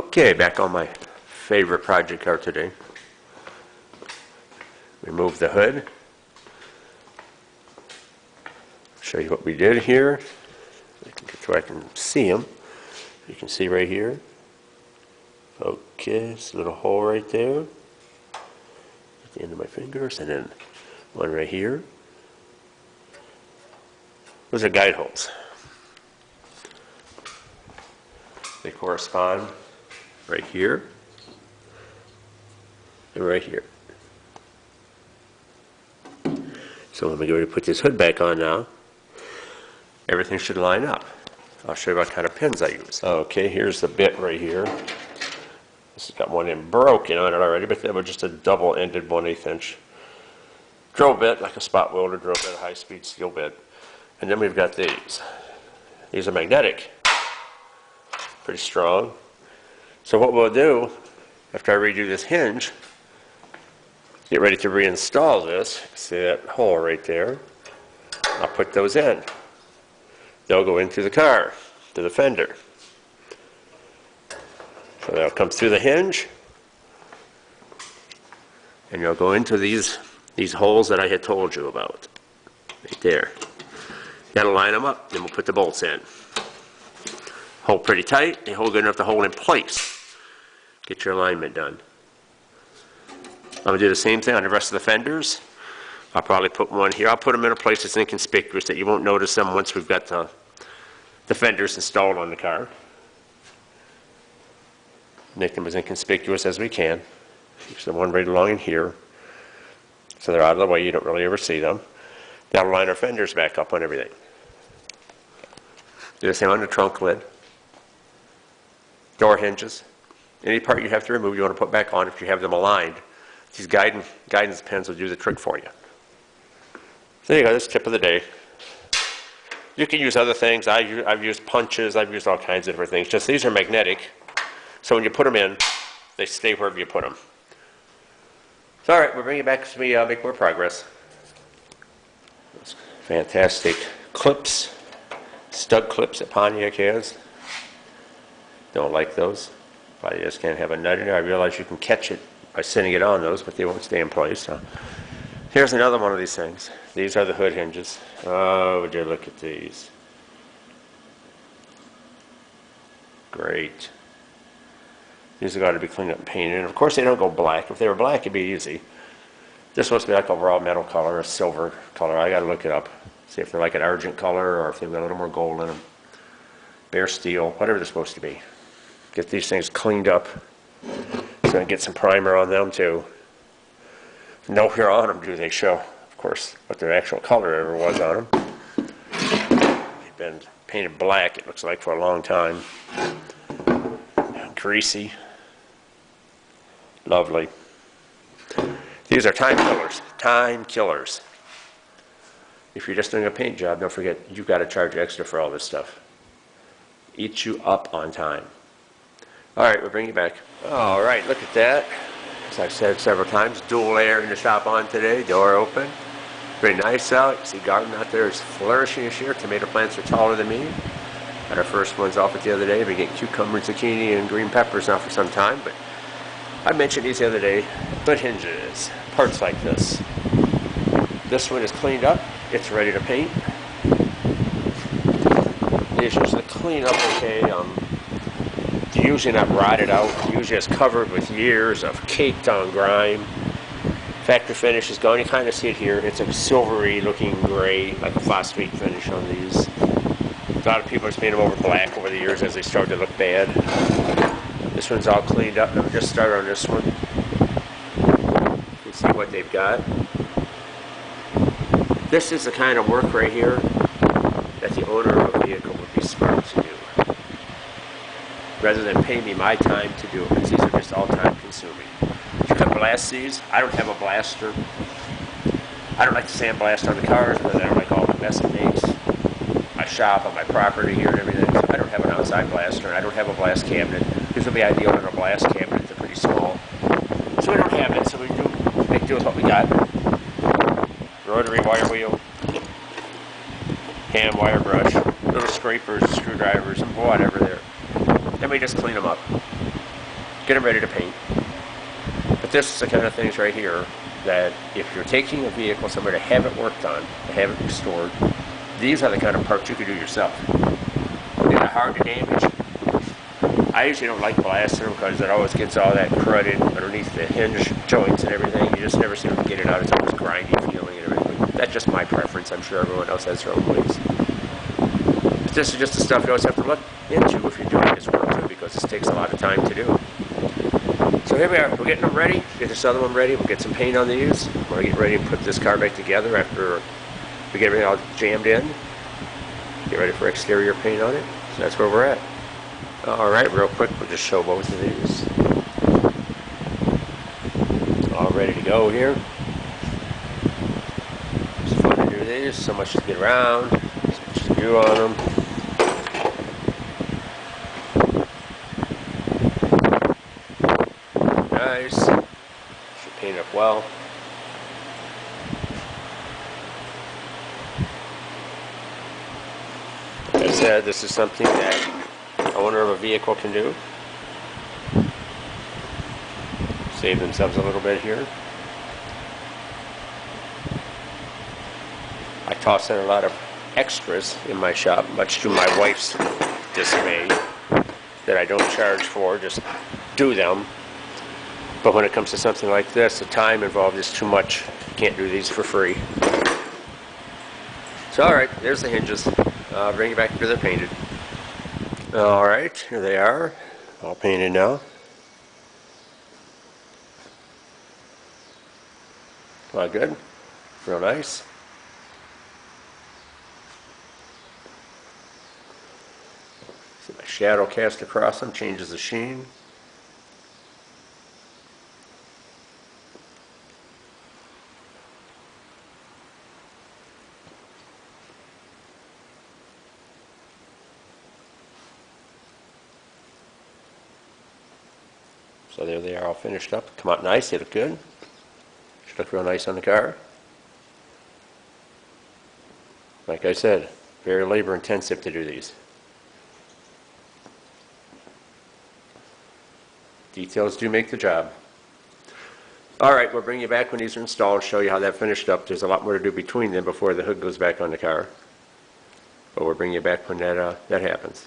Okay, back on my favorite project car today. Remove the hood. Show you what we did here. So I can see them. You can see right here. Focus, little hole right there. At the end of my fingers, and then one right here. Those are guide holes. They correspond right here and right here. So when we go to put this hood back on now, everything should line up. I'll show you what kind of pins I use. Okay, here's the bit right here. This has got one end broken on it already, but that was just a double-ended 1/8 inch drill bit, like a spot welder drill bit, a high-speed steel bit. And then we've got these. These are magnetic. Pretty strong. So what we'll do, after I redo this hinge, get ready to reinstall this. See that hole right there? I'll put those in. They'll go into the car, to the fender. So they'll come through the hinge, and you'll go into these holes that I had told you about. Right there. You gotta line them up, then we'll put the bolts in. Hold pretty tight, they hold good enough to hold in place. Get your alignment done. I'm going to do the same thing on the rest of the fenders. I'll probably put one here. I'll put them in a place that's inconspicuous that you won't notice them once we've got the fenders installed on the car. Make them as inconspicuous as we can. There's the one right along in here. So they're out of the way, you don't really ever see them. Now we'll line our fenders back up on everything. Do the same on the trunk lid. Door hinges. Any part you have to remove, you want to put back on if you have them aligned. These guidance pins will do the trick for you. So there you go, this tip of the day. You can use other things. I've used punches, I've used all kinds of different things. Just these are magnetic, so when you put them in, they stay wherever you put them. So all right, we'll bring it back as we make more progress. Those fantastic clips, stud clips that Pontiac has. Don't like those. Probably just can't have a nut in there. I realize you can catch it by sitting it on those, but they won't stay in place. So here's another one of these things. These are the hood hinges. Oh, would you look at these. Great. These have got to be cleaned up and painted. And of course they don't go black. If they were black, it'd be easy. They're supposed to be like a raw metal color, a silver color. I got to look it up. See if they're like an argent color or if they've got a little more gold in them. Bare steel, whatever they're supposed to be. Get these things cleaned up. So I get some primer on them too. Nowhere on them do they show, of course, what their actual color ever was on them. They've been painted black, it looks like, for a long time. Greasy. Lovely. These are time killers. Time killers. If you're just doing a paint job, don't forget, you've got to charge extra for all this stuff. Eat you up on time. All right, we'll bring you back. All right, look at that. As I've said several times, dual air in the shop on today, door open. Very nice out. You see garden out there is flourishing this year. Tomato plants are taller than me. Got our first ones off it the other day. We've been getting cucumber, zucchini, and green peppers now for some time, but I mentioned these the other day. Hood hinges, parts like this. This one is cleaned up. It's ready to paint. These usually clean up okay. Usually not rotted out. Usually it's covered with years of caked on grime. Factory finish is gone. You kind of see it here. It's a silvery looking gray, like a phosphate finish on these. A lot of people have painted them over black over the years as they start to look bad. This one's all cleaned up. We'll just start on this one. You can see what they've got. This is the kind of work right here that the owner of a vehicle would be smart to do. Rather than pay me my time to do it, because these are just all time consuming. If you could blast these, I don't have a blaster. I don't like to sandblast on the cars because I don't like all the mess it makes. My shop on my property here and everything. So I don't have an outside blaster, and I don't have a blast cabinet. This would be ideal in a blast cabinet. They're pretty small. So we don't have it, so we make do with what we got. Rotary wire wheel, hand wire brush, little scrapers, screwdrivers, and whatever there. Then we just clean them up. get them ready to paint. But this is the kind of things right here that if you're taking a vehicle somewhere to have it worked on, to have it restored, these are the kind of parts you could do yourself. They're hard to damage. I usually don't like blasting them because it always gets all that crud in underneath the hinge joints and everything. You just never seem to get it out. It's always grindy feeling and everything. That's just my preference. I'm sure everyone else has their own ways. But this is just the stuff you always have to look into if you're doing this work too, because this takes a lot of time to do. So here we are. We're getting them ready. Get this other one ready. We'll get some paint on these. We're going to get ready to put this car back together after we get everything all jammed in. Get ready for exterior paint on it. So that's where we're at. Alright, real quick, we'll just show both of these. All ready to go here. It's fun to do these. So much to get around. So much to do on them. Nice. Should paint up well. Like I said, this is something that owner of a vehicle can do. Save themselves a little bit here. I toss in a lot of extras in my shop, much to my wife's dismay, that I don't charge for, just do them. But when it comes to something like this, the time involved is too much. You can't do these for free. So alright, there's the hinges. I'll bring it back after they're painted. Alright, here they are, all painted now. All good, real nice. See my shadow cast across them, changes the sheen. So there they are, all finished up. Come out nice, they look good. Should look real nice on the car. Like I said, very labor intensive to do these. Details do make the job. Alright, we'll bring you back when these are installed, show you how that finished up. There's a lot more to do between them before the hood goes back on the car. But we'll bring you back when that happens.